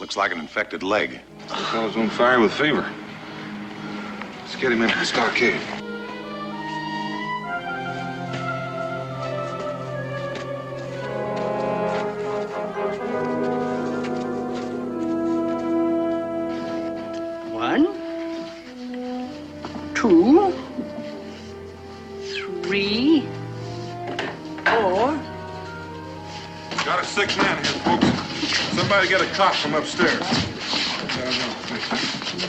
Looks like an infected leg. The fellow's on fire with fever. Let's get him into the stockade. One, two, three, four. Got a sick man here, folks. Somebody get a cop from upstairs.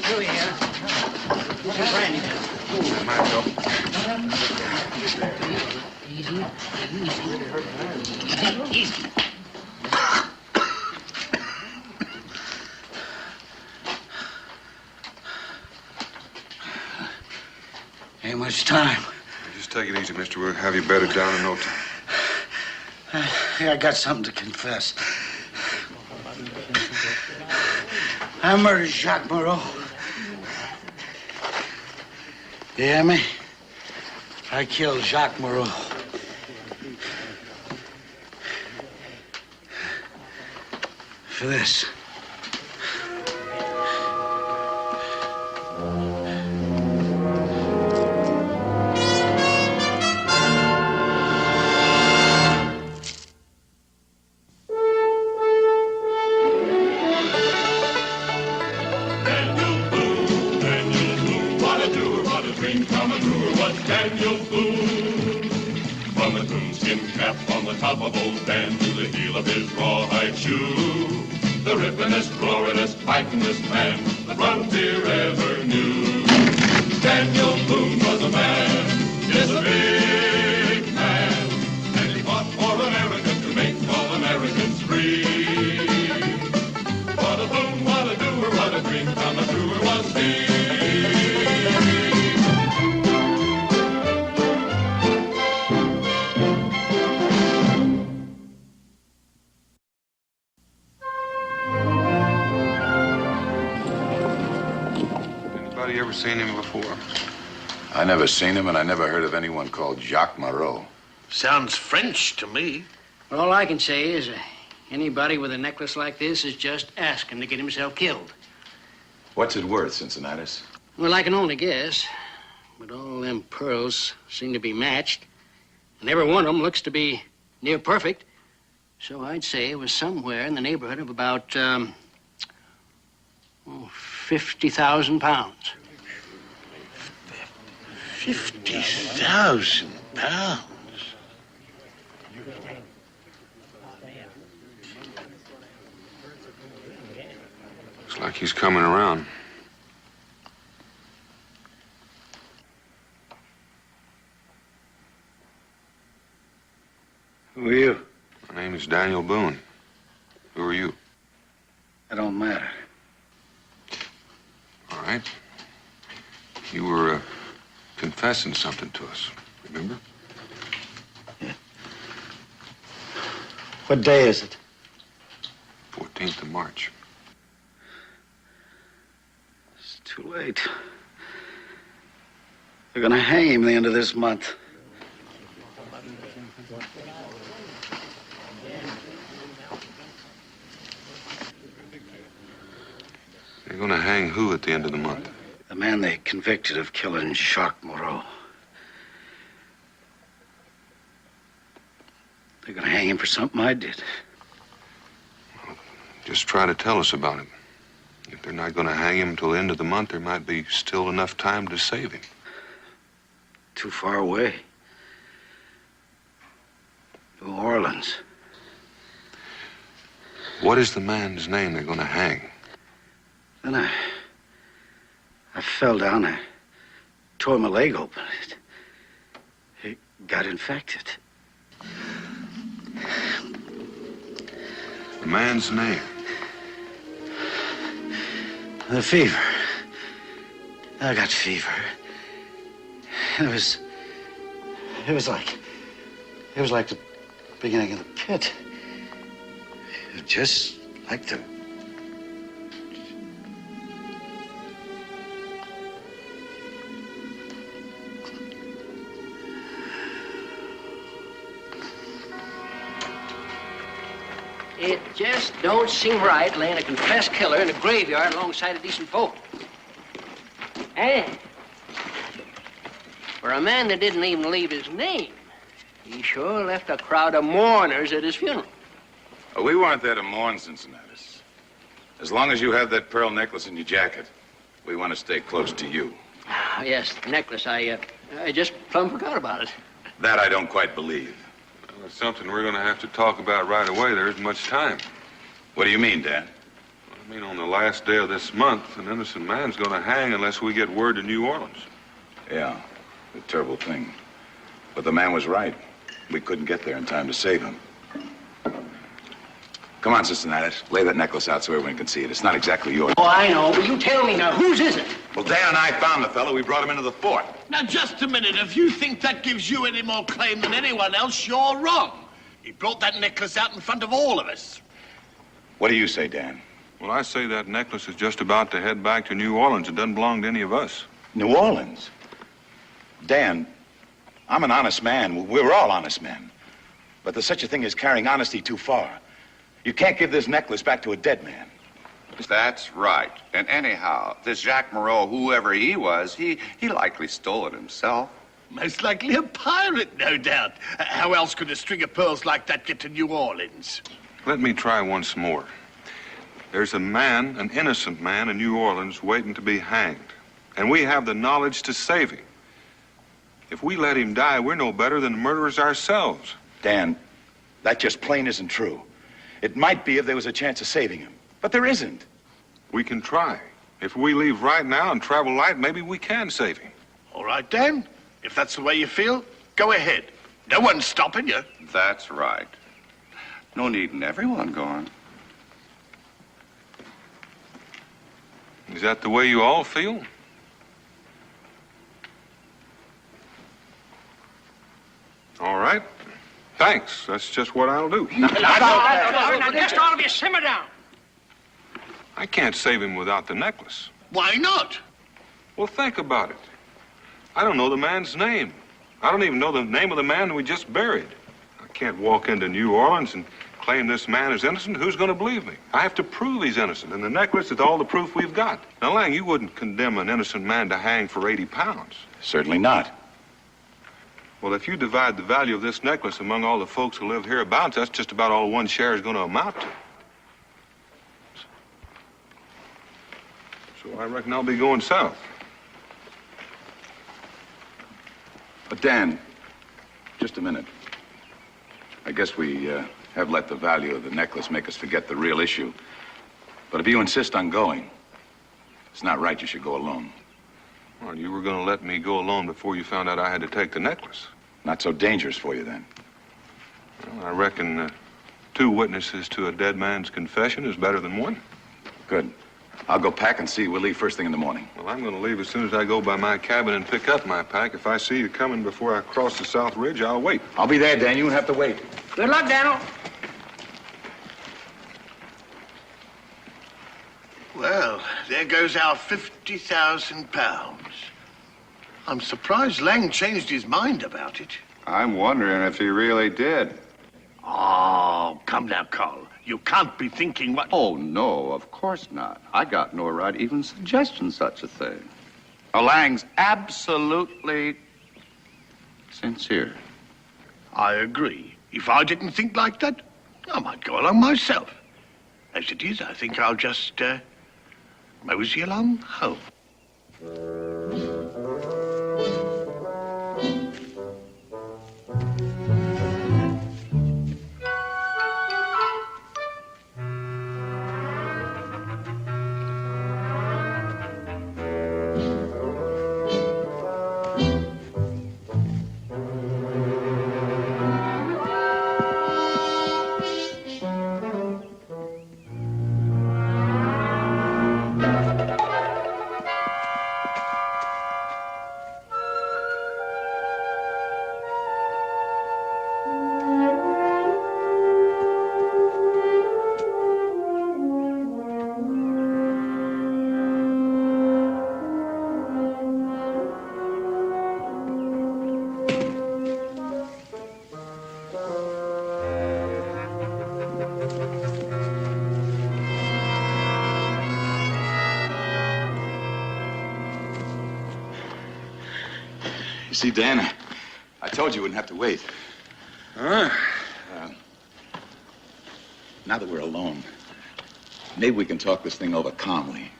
Through here. Brandy. That might help. Easy. Ain't much time. Just take it easy, mister. We'll have you bedded down in no time. I got something to confess. I murdered Jacques Moreau. You hear me? I killed Jacques Moreau. For this. Top of old Dan to the heel of his rawhide shoe. The rippin'est, roarin'est, fightin'est man the frontier ever knew. Daniel Boone was a man, yes, a big man, and he fought for America to make all Americans free. What a Boone, what a doer, what a dream come truer was he. Ever seen him before? I never seen him, and I never heard of anyone called Jacques Moreau. Sounds French to me. Well, all I can say is anybody with a necklace like this is just asking to get himself killed. What's it worth, Cincinnatus? Well, I can only guess. But all them pearls seem to be matched. And every one of them looks to be near perfect. So I'd say it was somewhere in the neighborhood of about 50,000 pounds. 50,000 pounds. Looks like he's coming around. Who are you? My name is Daniel Boone. Who are you? It don't matter. All right. You were confessing something to us, remember? Yeah. What day is it? 14th of March. It's too late. They're gonna hang him the end of this month. They're gonna hang who at the end of the month? The man they convicted of killing Jacques Moreau. They're gonna hang him for something I did. Well, just try to tell us about it. If they're not gonna hang him until the end of the month, there might be still enough time to save him. Too far away. New Orleans. What is the man's name they're gonna hang? Then I fell down. I tore my leg open. It got infected. The man's name? The fever. I got fever. And it was like the beginning of the pit. It was just like the... It just don't seem right laying a confessed killer in a graveyard alongside a decent folk. And for a man that didn't even leave his name, he sure left a crowd of mourners at his funeral. Oh, we weren't there to mourn, Cincinnati. As long as you have that pearl necklace in your jacket, we want to stay close to you. Yes, the necklace. I just plumb forgot about it. That I don't quite believe. Well, it's something we're going to have to talk about right away. There isn't much time. What do you mean, Dan? I mean, on the last day of this month, an innocent man's going to hang unless we get word to New Orleans. Yeah, a terrible thing. But the man was right. We couldn't get there in time to save him. Come on, Cincinnati. Lay that necklace out so everyone can see it. It's not exactly yours. Oh, I know, but you tell me now, whose is it? Well, Dan and I found the fellow. We brought him into the fort. Now, just a minute. If you think that gives you any more claim than anyone else, you're wrong. He brought that necklace out in front of all of us. What do you say, Dan? Well, I say that necklace is just about to head back to New Orleans. It doesn't belong to any of us. New Orleans? Dan, I'm an honest man. We're all honest men. But there's such a thing as carrying honesty too far. You can't give this necklace back to a dead man. That's right. And anyhow, this Jacques Moreau, whoever he was, he likely stole it himself. Most likely a pirate, no doubt. How else could a string of pearls like that get to New Orleans? Let me try once more. There's a man, an innocent man in New Orleans waiting to be hanged. And we have the knowledge to save him. If we let him die, we're no better than murderers ourselves. Dan, that just plain isn't true. It might be if there was a chance of saving him, but there isn't. We can try. If we leave right now and travel light, maybe we can save him. All right, Dan. If that's the way you feel, go ahead. No one's stopping you. That's right. No need in everyone going. Is that the way you all feel? All right. Thanks. That's just what I'll do. Now, just all of you simmer down. I can't save him without the necklace. Why not? Well, think about it. I don't know the man's name. I don't even know the name of the man we just buried. I can't walk into New Orleans and claim this man is innocent. Who's going to believe me? I have to prove he's innocent, and the necklace is all the proof we've got. Now, Lang, you wouldn't condemn an innocent man to hang for 80 pounds. Certainly not. Well, if you divide the value of this necklace among all the folks who live hereabouts, that's just about all one share is going to amount to. So I reckon I'll be going south. But Dan, just a minute. I guess we have let the value of the necklace make us forget the real issue. But if you insist on going, it's not right you should go alone. Well, you were going to let me go alone before you found out I had to take the necklace. Not so dangerous for you then. Well, I reckon 2 witnesses to a dead man's confession is better than 1. Good. I'll go pack and see you. We'll leave first thing in the morning. Well, I'm going to leave as soon as I go by my cabin and pick up my pack. If I see you coming before I cross the South Ridge, I'll wait. I'll be there, Dan. You won't have to wait. Good luck, Daniel. Well, there goes our 50,000 pounds. I'm surprised Lang changed his mind about it. I'm wondering if he really did. Oh, come now, Carl. You can't be thinking what... Oh, no, of course not. I got no right even suggesting such a thing. Lang's absolutely sincere. I agree. If I didn't think like that, I might go along myself. As it is, I think I'll just, mosey along home. See, Dan, I told you wouldn't have to wait. Huh? Now that we're alone, maybe we can talk this thing over calmly.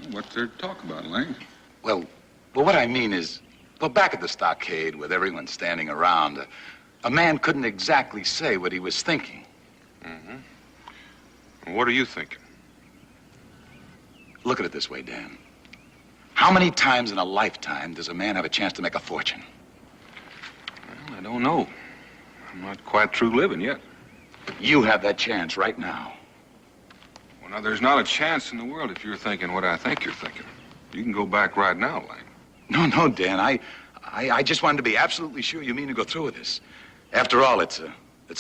What's there to talk about, Lang? Well, what I mean is, well, back at the stockade with everyone standing around, a man couldn't exactly say what he was thinking. Mm-hmm. What are you thinking? Look at it this way, Dan. How many times in a lifetime does a man have a chance to make a fortune? Well, I don't know. I'm not quite through living yet. You have that chance right now. Well, now, there's not a chance in the world if you're thinking what I think you're thinking. You can go back right now, Lang. No, Dan. I just wanted to be absolutely sure you mean to go through with this. After all, it's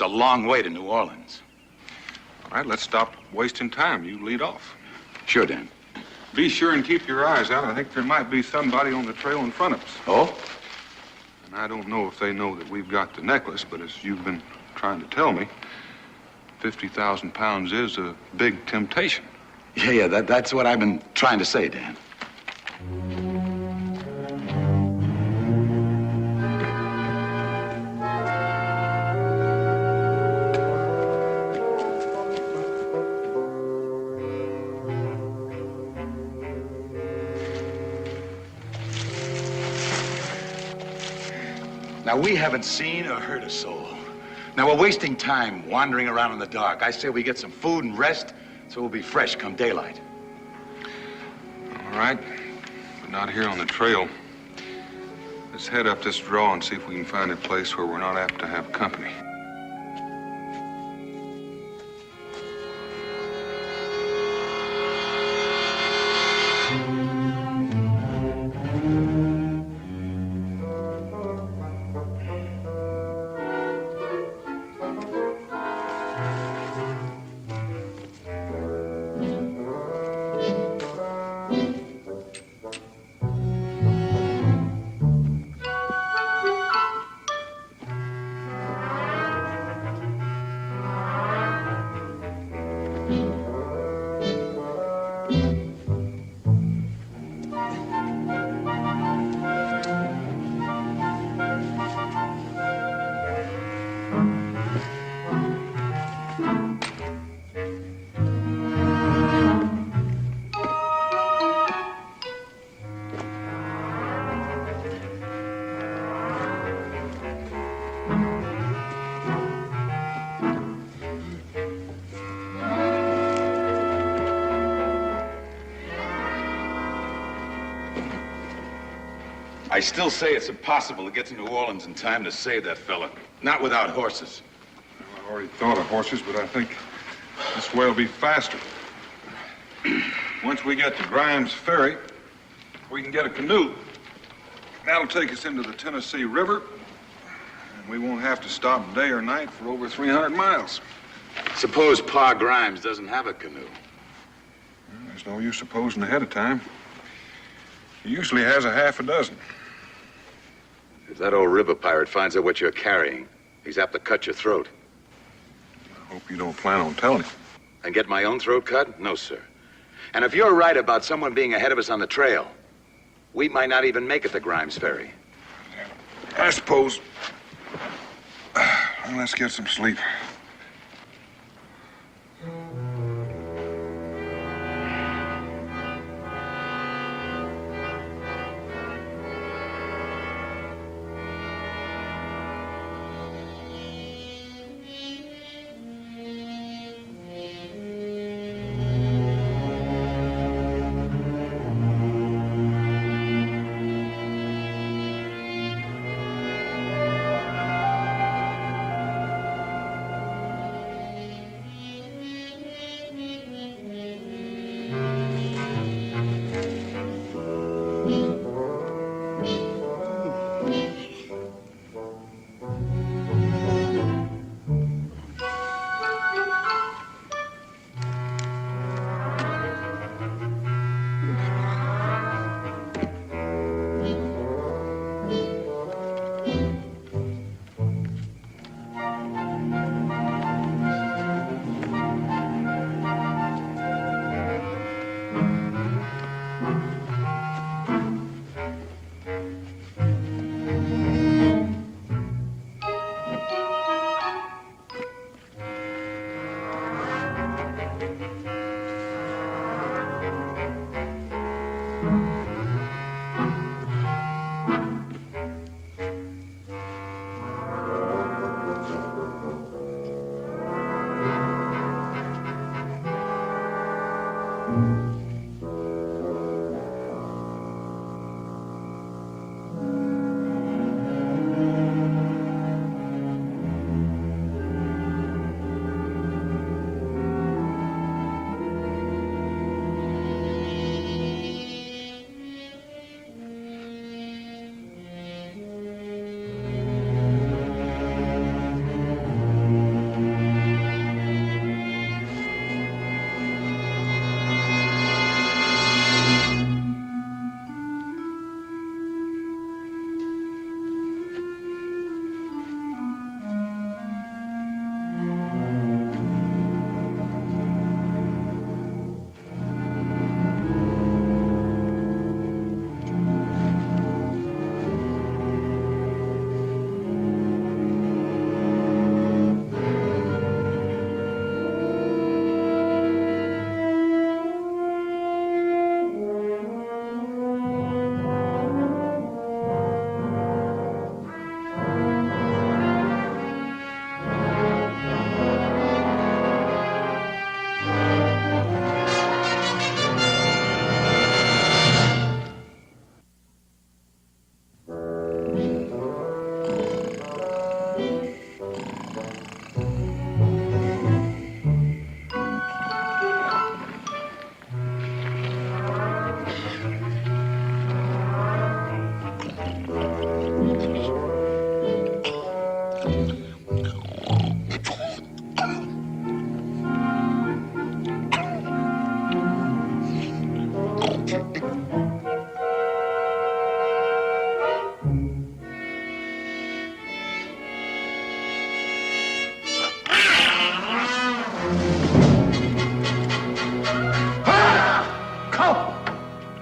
a long way to New Orleans. All right, let's stop wasting time. You lead off. Sure, Dan. Be sure and keep your eyes out. I think there might be somebody on the trail in front of us. Oh? And I don't know if they know that we've got the necklace, but as you've been trying to tell me, 50,000 pounds is a big temptation. Yeah, that's what I've been trying to say, Dan. Now, we haven't seen or heard a soul. Now, we're wasting time wandering around in the dark. I say we get some food and rest, so we'll be fresh come daylight. All right, but not here on the trail. Let's head up this draw and see if we can find a place where we're not apt to have company. I still say it's impossible to get to New Orleans in time to save that fella. Not without horses. Well, I already thought of horses, but I think this way will be faster. Once we get to Grimes Ferry, we can get a canoe. That'll take us into the Tennessee River, and we won't have to stop day or night for over 300 miles. Suppose Pa Grimes doesn't have a canoe. Well, there's no use supposing ahead of time. He usually has a half a dozen. If that old river pirate finds out what you're carrying, he's apt to cut your throat. I hope you don't plan on telling him. And get my own throat cut? No, sir. And if you're right about someone being ahead of us on the trail, we might not even make it to Grimes Ferry. I suppose. Well, let's get some sleep.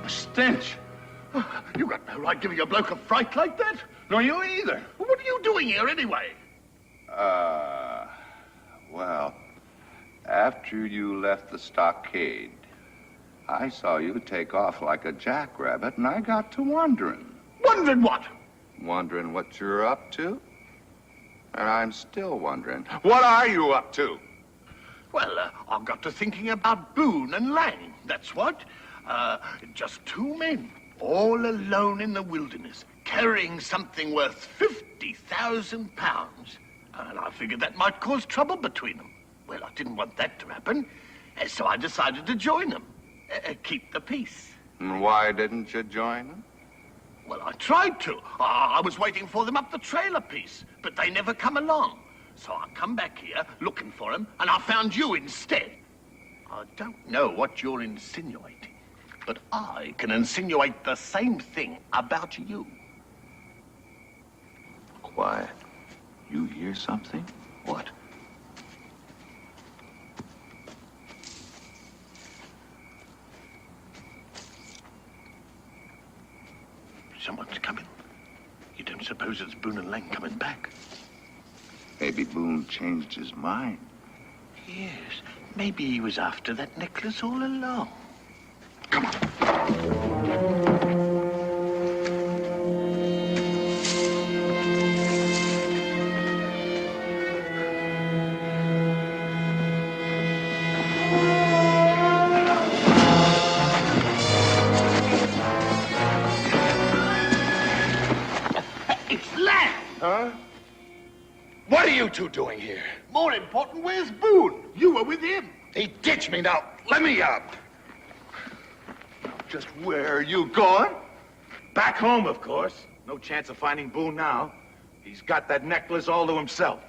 Stench. You got no right giving a bloke a fright like that. No, you either. Well, what are you doing here anyway? Well, after you left the stockade, I saw you take off like a jackrabbit, and I got to wondering. Wondering what? Wondering what you're up to? And I'm still wondering, what are you up to? Well, I've got to thinking about Boone and Lang, that's what. Just two men, all alone in the wilderness, carrying something worth 50,000 pounds. And I figured that might cause trouble between them. Well, I didn't want that to happen, so I decided to join them. Keep the peace. And why didn't you join them? Well, I tried to. I was waiting for them up the trail a piece, but they never come along. So I come back here looking for them, and I found you instead. I don't know what you're insinuating, but I can insinuate the same thing about you. Quiet. You hear something? What? Someone's coming. You don't suppose it's Boone and Lang coming back? Maybe Boone changed his mind. Yes, maybe he was after that necklace all along. Come on. It's Lang! Huh? What are you two doing here? More important, where's Boone? You were with him. He ditched me. Now, let me up. Just where are you going? Back home, of course. No chance of finding Boone now. He's got that necklace all to himself.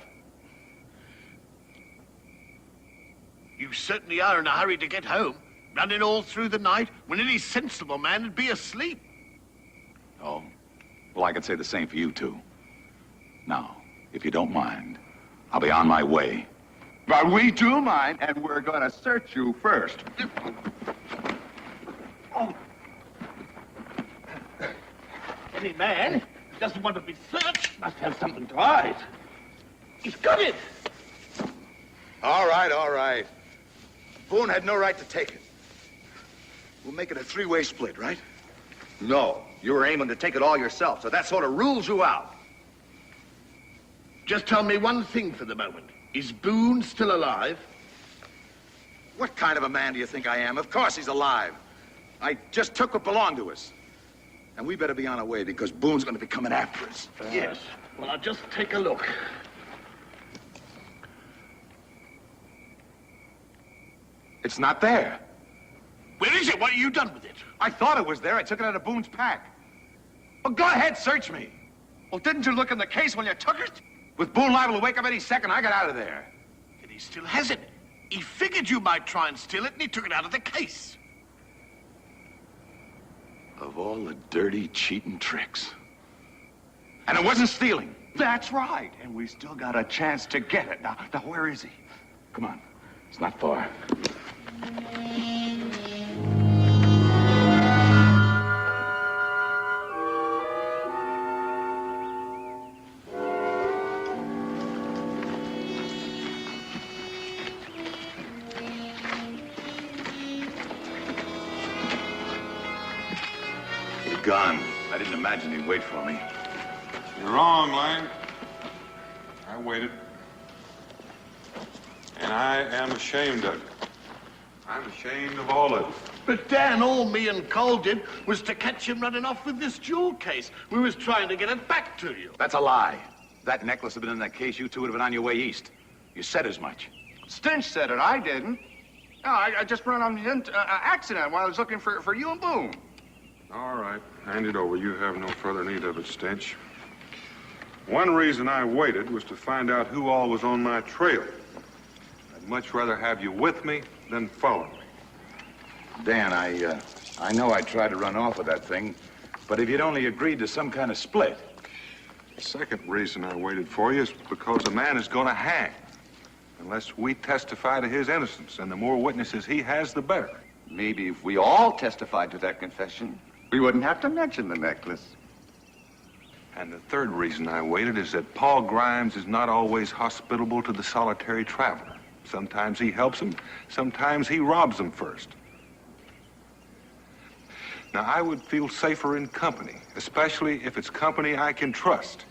You certainly are in a hurry to get home. Running all through the night when any sensible man would be asleep. Oh, well, I could say the same for you two. Now, if you don't mind, I'll be on my way. But we do mind, and we're going to search you first. Oh. Any man who doesn't want to be searched must have something to hide. He's got it. All right, all right. Boone had no right to take it. We'll make it a three-way split, right? No, you were aiming to take it all yourself, so that sort of rules you out. Just tell me one thing for the moment. Is Boone still alive? What kind of a man do you think I am? Of course he's alive. I just took what belonged to us. And we better be on our way because Boone's going to be coming after us. Yes. Well, I'll just take a look. It's not there. Where is it? What have you done with it? I thought it was there. I took it out of Boone's pack. Well, go ahead, search me. Well, didn't you look in the case when you took it? With Boone liable to wake up any second, I got out of there. And he still has it. He figured you might try and steal it, and he took it out of the case. Of all the dirty, cheating tricks. And it wasn't stealing. That's right. And we still got a chance to get it. Now, where is he? Come on. It's not far. He's gone. I didn't imagine he'd wait for me. You're wrong, Lang. I waited. And I am ashamed of it. I'm ashamed of all of it. But Dan, all me and Cole did was to catch him running off with this jewel case. We was trying to get it back to you. That's a lie. If that necklace had been in that case, you two would have been on your way east. You said as much. Stinch said it. I didn't. No, I just ran on the accident while I was looking for you and Boone. All right, hand it over. You have no further need of it, Stench. One reason I waited was to find out who all was on my trail. I'd much rather have you with me than follow me. Dan, I know I tried to run off with that thing, but if you'd only agreed to some kind of split. The second reason I waited for you is because the man is going to hang. Unless we testify to his innocence, and the more witnesses he has, the better. Maybe if we all testified to that confession, we wouldn't have to mention the necklace. And the third reason I waited is that Paul Grimes is not always hospitable to the solitary traveler. Sometimes he helps him, sometimes he robs him first. Now, I would feel safer in company, especially if it's company I can trust.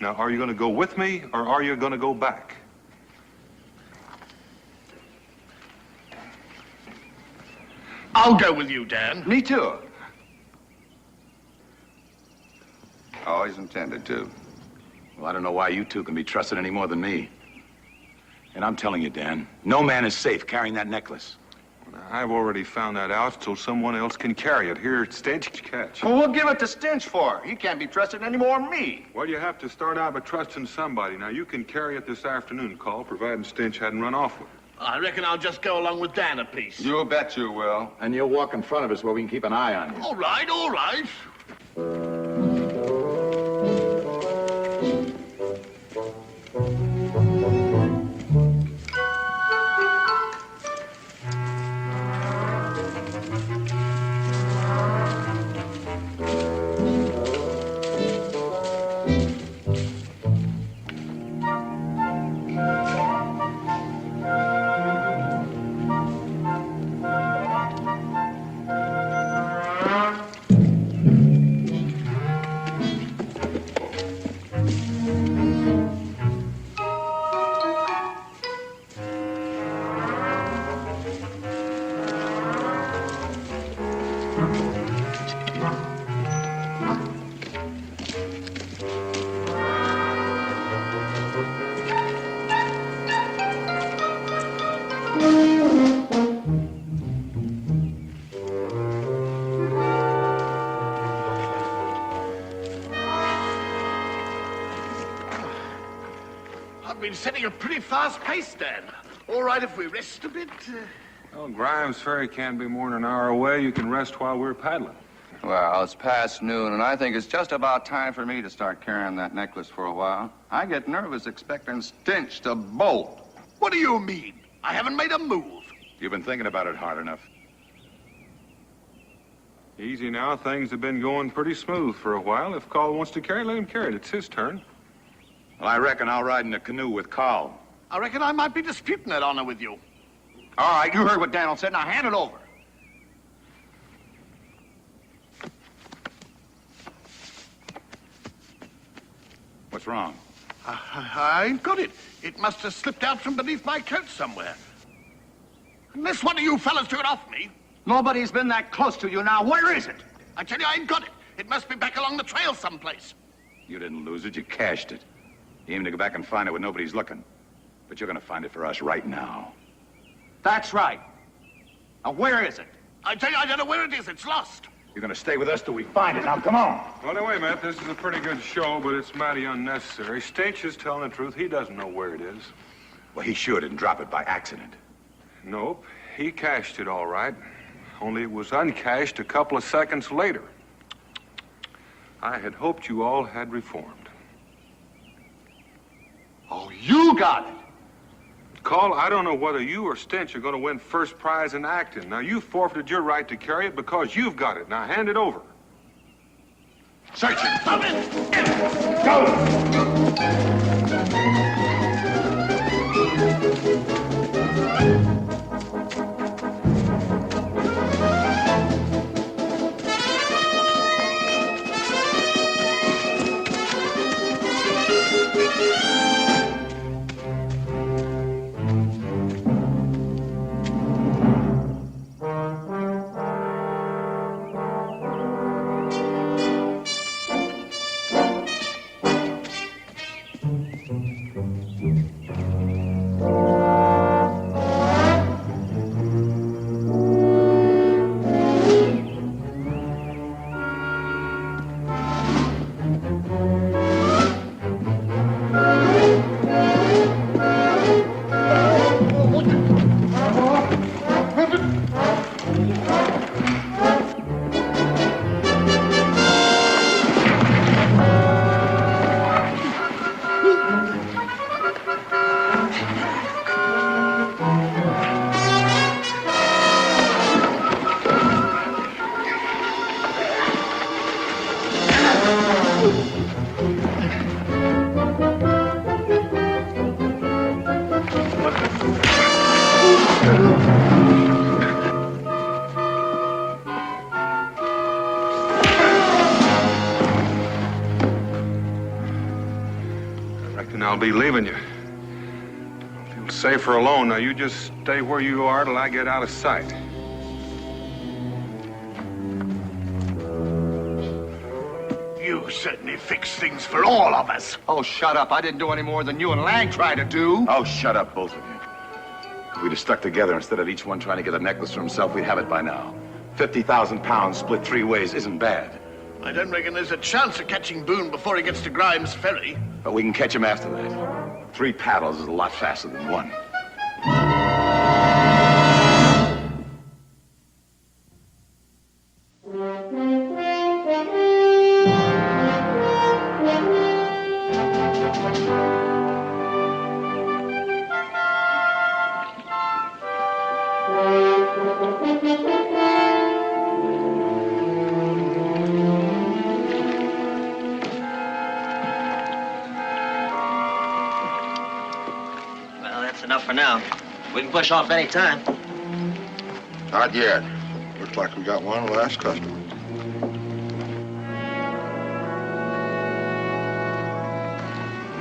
Now, are you going to go with me, or are you going to go back? I'll go with you, Dan. Me too. Always intended to. Well, I don't know why you two can be trusted any more than me. And I'm telling you, Dan, no man is safe carrying that necklace. Now, I've already found that out, so someone else can carry it. Here, Stench, catch. Well, we'll give it to Stinch for. He can't be trusted any more than me. Well, you have to start out by trusting somebody. Now, you can carry it this afternoon, Call, providing Stench hadn't run off with it. I reckon I'll just go along with Dan a piece. You bet you will. And you'll walk in front of us where we can keep an eye on you. All right, all right. I've been setting a pretty fast pace, Dan. All right if we rest a bit. Well, Grimes Ferry can't be more than an hour away. You can rest while we're paddling. Well, it's past noon, and I think it's just about time for me to start carrying that necklace for a while. I get nervous expecting Stinch to bolt. What do you mean? I haven't made a move. You've been thinking about it hard enough. Easy now. Things have been going pretty smooth for a while. If Call wants to carry it, let him carry it. It's his turn. Well, I reckon I'll ride in a canoe with Carl. I reckon I might be disputing that honor with you. All right, you heard what Daniel said. Now hand it over. What's wrong? I ain't got it. It must have slipped out from beneath my coat somewhere. Unless one of you fellas took it off me. Nobody's been that close to you now. Where is it? I tell you, I ain't got it. It must be back along the trail someplace. You didn't lose it, you cashed it. You aim to go back and find it when nobody's looking. But you're gonna find it for us right now. That's right. Now, where is it? I tell you, I don't know where it is. It's lost. You're gonna stay with us till we find it. Now, come on. Well, now, wait a minute. This is a pretty good show, but it's mighty unnecessary. Stench is telling the truth. He doesn't know where it is. Well, he sure didn't drop it by accident. Nope. He cashed it all right. Only it was uncashed a couple of seconds later. I had hoped you all had reformed. Oh, you got it. Call, I don't know whether you or Stench are going to win first prize in acting. Now, you forfeited your right to carry it because you've got it. Now, hand it over. Search it. Stop it! be leaving you. I'll feel safer alone. Now, you just stay where you are till I get out of sight. You certainly fixed things for all of us. Oh, shut up. I didn't do any more than you and Lang tried to do. Oh, shut up, both of you. If we'd have stuck together instead of each one trying to get a necklace for himself, we'd have it by now. 50,000 pounds split 3 ways isn't bad. I don't reckon there's a chance of catching Boone before he gets to Grimes Ferry. But we can catch him after that. 3 paddles is a lot faster than 1. Well, that's enough for now. We can push off any time. Not yet. Looks like we got one last customer.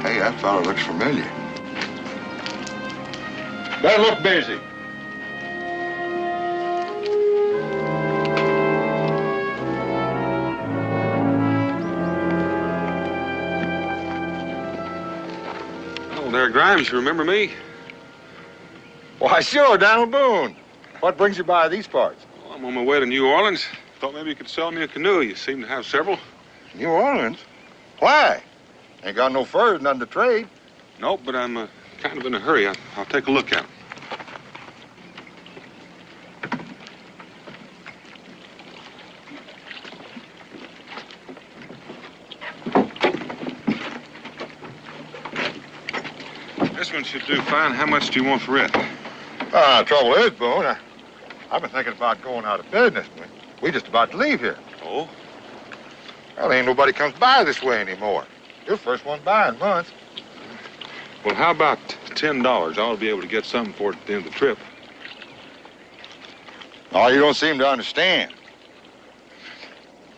Hey, that fellow looks familiar. Better look busy. Oh, there, Grimes, you remember me? Why, sure, down with Boone. What brings you by these parts? Well, I'm on my way to New Orleans. Thought maybe you could sell me a canoe. You seem to have several. New Orleans? Why? Ain't got no furs, none to trade. Nope, but I'm kind of in a hurry. I'll take a look at them. This one should do fine. How much do you want for it? Trouble is, Boone, I've been thinking about going out of business. We just about to leave here. Oh? Well, ain't nobody comes by this way anymore. You're the first one by in months. Well, how about $10? I ought to be able to get something for it at the end of the trip. Oh, you don't seem to understand.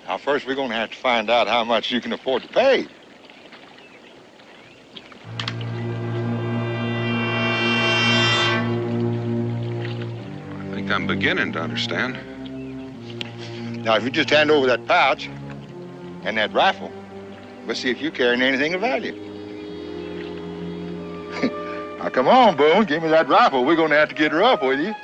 Now, first, we're going to have to find out how much you can afford to pay. I think I'm beginning to understand. Now, if you just hand over that pouch and that rifle, we'll see if you're carrying anything of value. Now, come on, Boone, give me that rifle. We're going to have to get her up with you.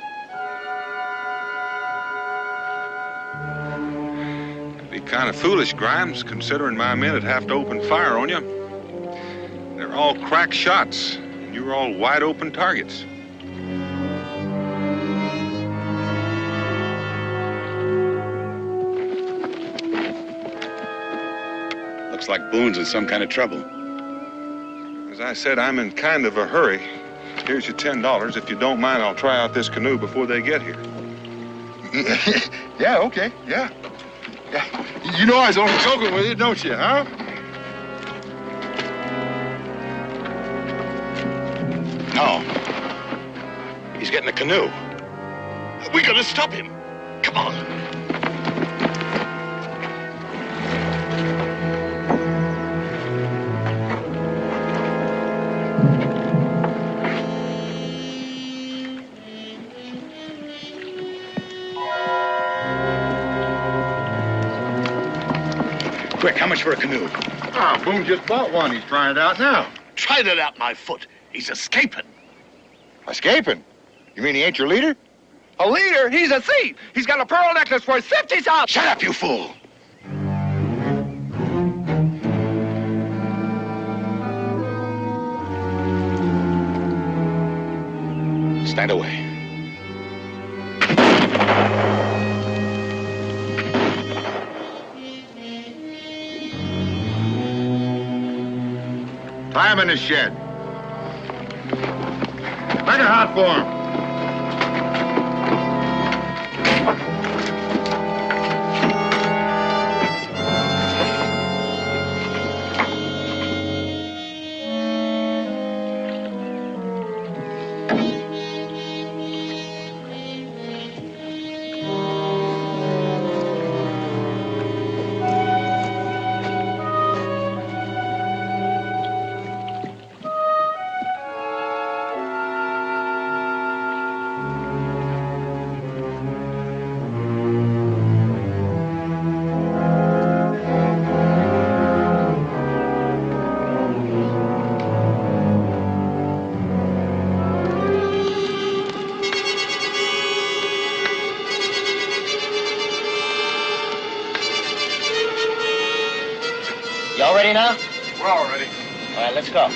It'd be kind of foolish, Grimes, considering my men would have to open fire on you. They're all crack shots, and you're all wide open targets. Looks like Boone's in some kind of trouble. As I said, I'm in kind of a hurry. Here's your $10. If you don't mind, I'll try out this canoe before they get here. Yeah, okay, yeah. You know I was only joking with you, don't you, huh? No. He's getting a canoe. We gotta stop him. Come on. Quick, how much for a canoe? Boone just bought one. He's trying it out now. Tried it out my foot. He's escaping. Escaping? You mean he ain't your leader? A leader? He's a thief. He's got a pearl necklace worth 50,000. Shut up, you fool. Stand away. Tie him in the shed. Make it hot for him. ready now? We're all ready. All right, let's go.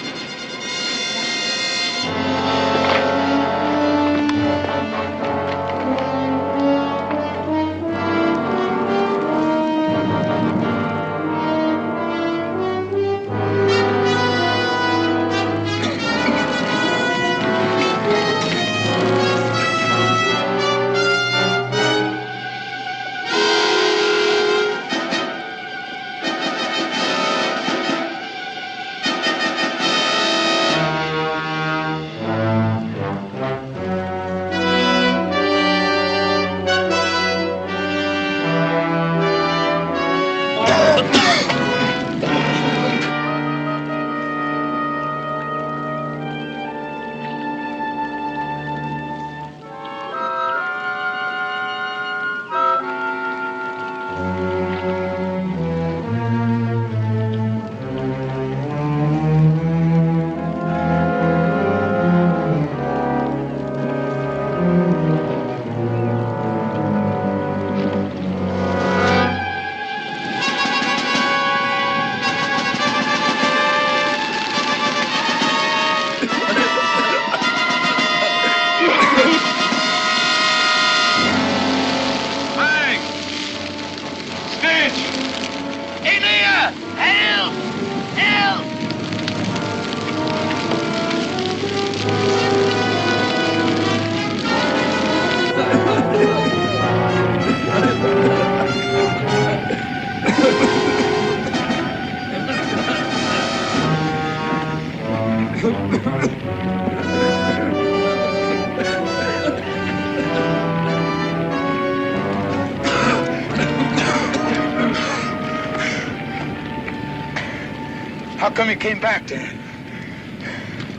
How come you came back, Dan?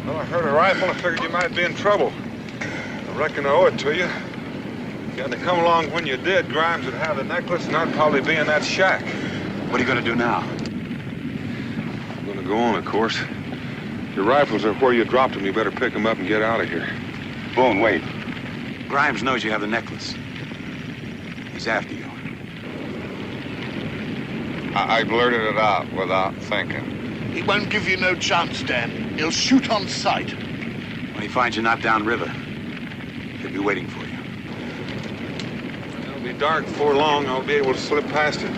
Well, I heard a rifle. I figured you might be in trouble. I reckon I owe it to you. If you had to come along when you did, Grimes would have the necklace, and I'd probably be in that shack. What are you going to do now? I'm going to go on, of course. Your rifles are where you dropped them. You better pick them up and get out of here. Boone, wait. Grimes knows you have the necklace. He's after you. I blurted it out without thinking. He won't give you no chance, Dan. He'll shoot on sight. When he finds you not downriver, he'll be waiting for you. It'll be dark before long. I'll be able to slip past it.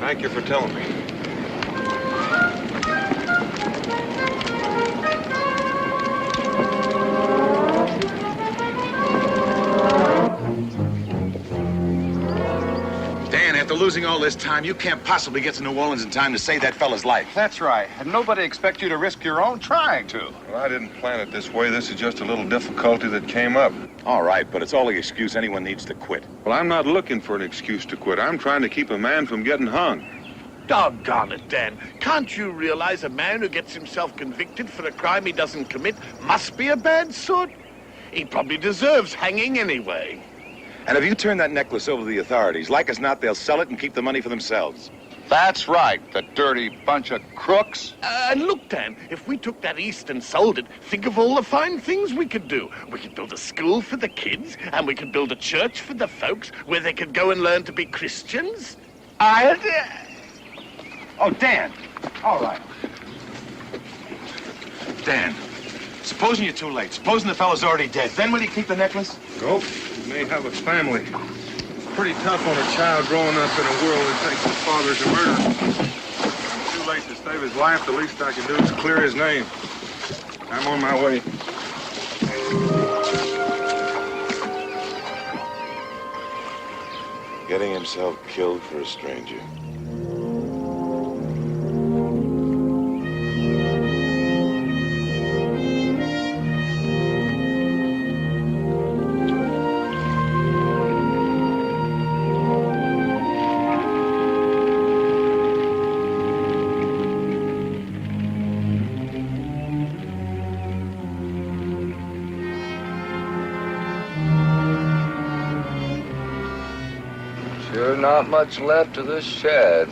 Thank you for telling me. Dan, after losing all this time, you can't possibly get to New Orleans in time to save that fella's life. That's right. And nobody expects you to risk your own trying to. Well, I didn't plan it this way. This is just a little difficulty that came up. All right, but it's all the excuse anyone needs to quit. Well, I'm not looking for an excuse to quit. I'm trying to keep a man from getting hung. Doggone it, Dan. Can't you realize a man who gets himself convicted for a crime he doesn't commit must be a bad sort? He probably deserves hanging anyway. And if you turn that necklace over to the authorities, like as not, they'll sell it and keep the money for themselves. That's right, the dirty bunch of crooks. And look, Dan, if we took that east and sold it, think of all the fine things we could do. We could build a school for the kids, and we could build a church for the folks where they could go and learn to be Christians. Oh, Dan. All right. Dan, supposing you're too late. Supposing the fellow's already dead. Then will you keep the necklace? Nope. You may have a family. It's pretty tough on a child growing up in a world that thinks his father's a murderer. It's too late to save his life. The least I can do is clear his name. I'm on my way. Getting himself killed for a stranger. Sure not much left of this shed.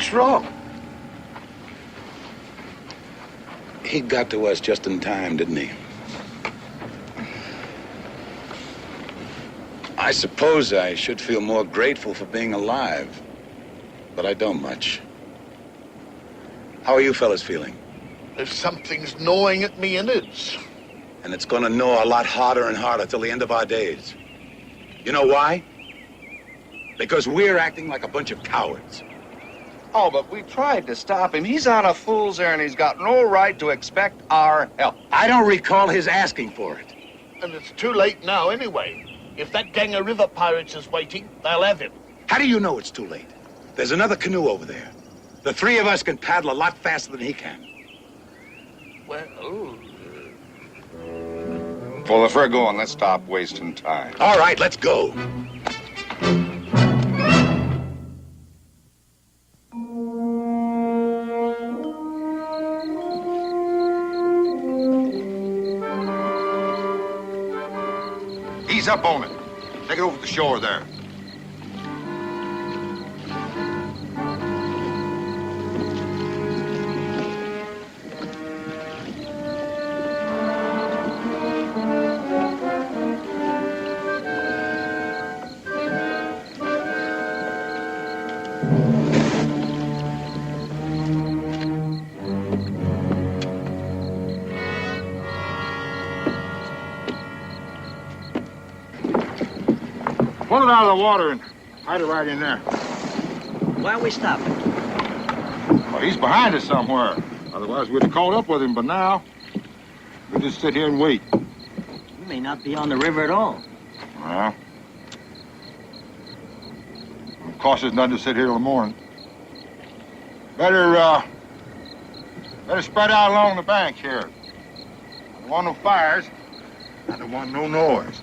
What's wrong? He got to us just in time, didn't he? I suppose I should feel more grateful for being alive, but I don't much. How are you fellas feeling? If something's gnawing at me innards. And it's gonna gnaw a lot harder and harder till the end of our days. You know why? Because we're acting like a bunch of cowards. Oh, but we tried to stop him. He's on a fool's errand. He's got no right to expect our help. I don't recall his asking for it. And it's too late now anyway. If that gang of river pirates is waiting, they'll have him. How do you know it's too late? There's another canoe over there. The three of us can paddle a lot faster than he can. Well, Well, if we're going, let's stop wasting time. All right, let's go. Ease up on it. Take it over to the shore there. Pull it out of the water and hide it right in there. Why are we stopping? Well, he's behind us somewhere. Otherwise, we'd have caught up with him, but now we'll just sit here and wait. We may not be on the river at all. Well, it costs us nothing to sit here till the morning. Better spread out along the bank here. I don't want no fires. I don't want no noise.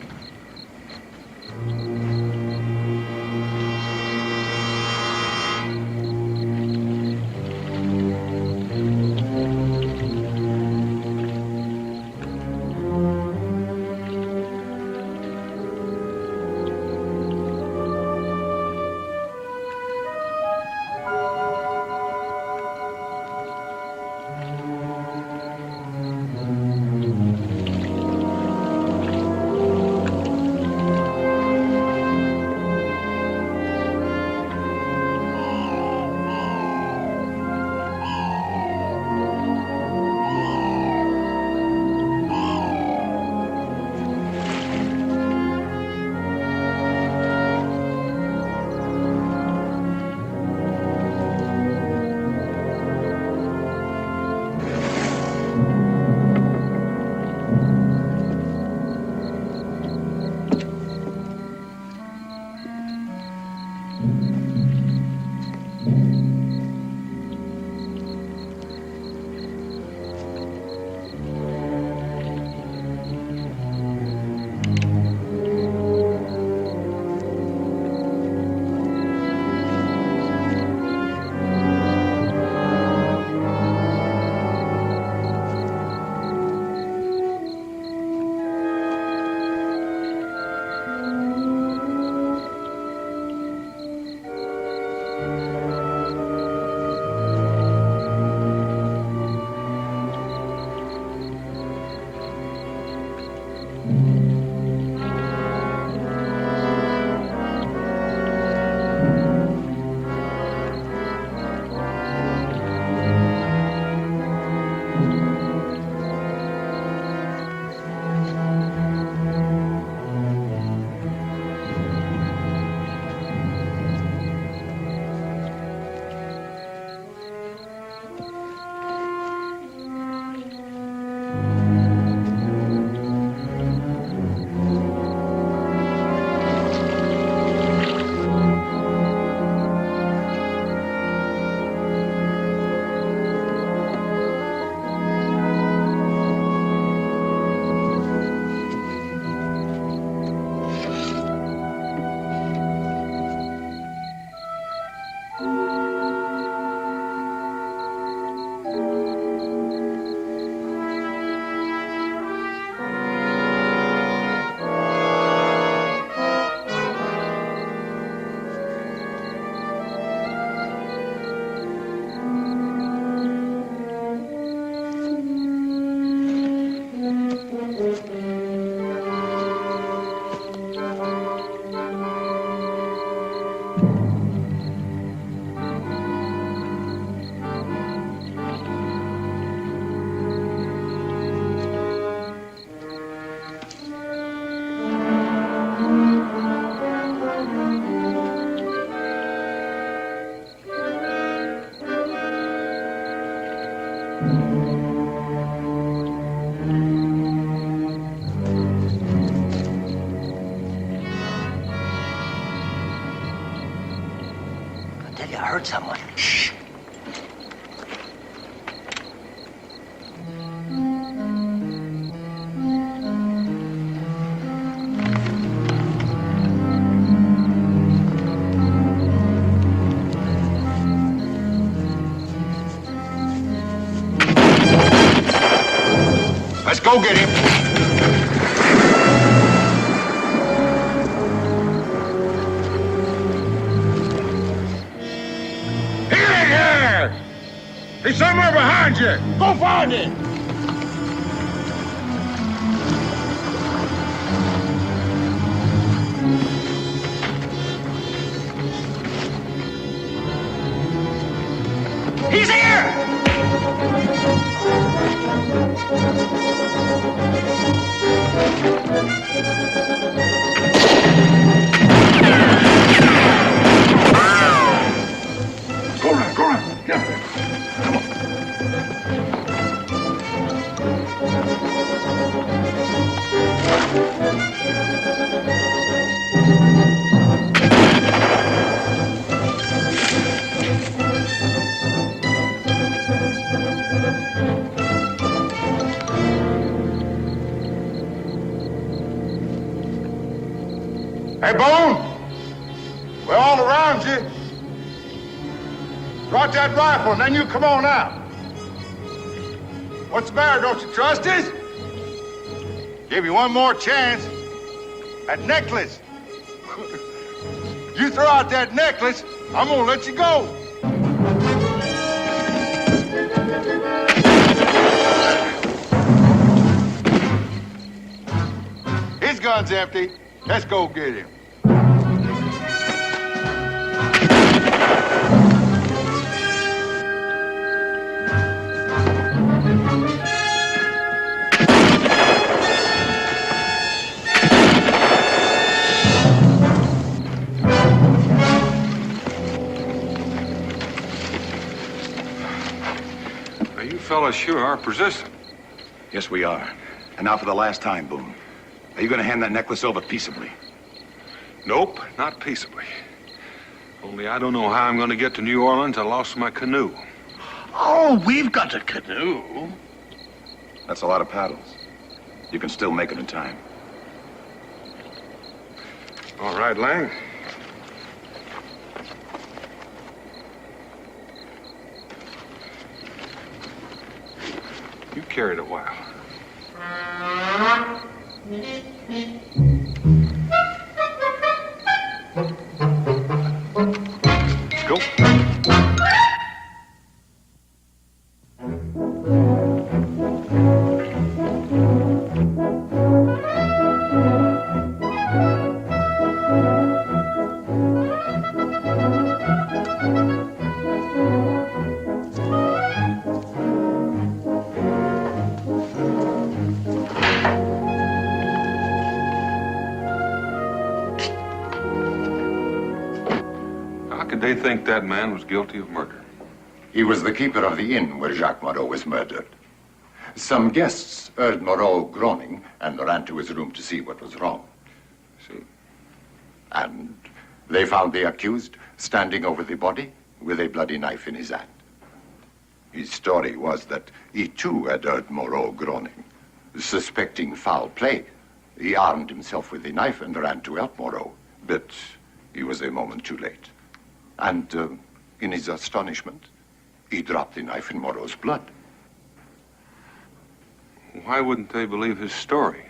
go get him. Here! He's somewhere behind you. Go find him. He's here! Go around. Get up there. Come on. Hey, Boone! We're all around you. Drop that rifle, and then you come on out. What's the matter? Don't you trust us? Give you one more chance. That necklace. You throw out that necklace, I'm gonna let you go. His gun's empty. Let's go get him. Now, you fellas sure are persistent. Yes, we are. And now for the last time, Boone. Are you going to hand that necklace over peaceably? Nope, not peaceably. Only I don't know how I'm going to get to New Orleans. I lost my canoe. Oh, we've got a canoe. That's a lot of paddles. You can still make it in time. All right, Lang. You carry it a while. Let's go. How could they think that man was guilty of murder? He was the keeper of the inn where Jacques Moreau was murdered. Some guests heard Moreau groaning and ran to his room to see what was wrong. See? And they found the accused standing over the body with a bloody knife in his hand. His story was that he too had heard Moreau groaning. Suspecting foul play, he armed himself with the knife and ran to help Moreau. But he was a moment too late. And in his astonishment, he dropped the knife in Moreau's blood. Why wouldn't they believe his story?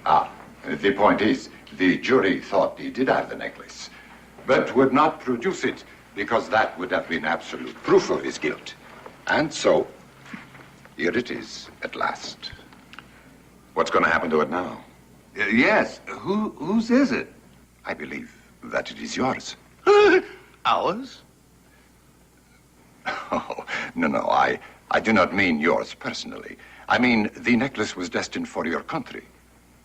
The point is, the jury thought he did have the necklace, but would not produce it because that would have been absolute proof of his guilt. And so, here it is at last. What's going to happen to it now? Yes, whose is it? I believe that it is yours. Ours? Oh, no, I do not mean yours personally. I mean, the necklace was destined for your country.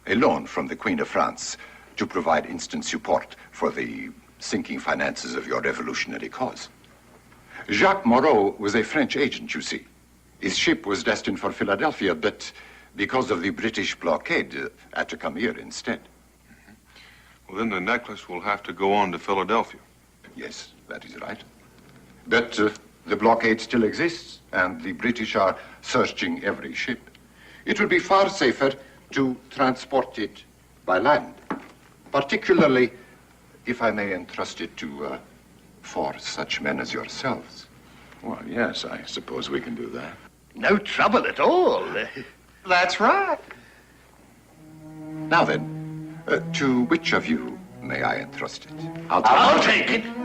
A loan from the Queen of France to provide instant support for the sinking finances of your revolutionary cause. Jacques Moreau was a French agent, you see. His ship was destined for Philadelphia, but because of the British blockade, had to come here instead. Well, then the necklace will have to go on to Philadelphia. Yes, that is right. But the blockade still exists, and the British are searching every ship. It would be far safer to transport it by land, particularly if I may entrust it to for such men as yourselves. Well, yes, I suppose we can do that. No trouble at all. That's right. Now then, to which of you may I entrust it? I'll take it.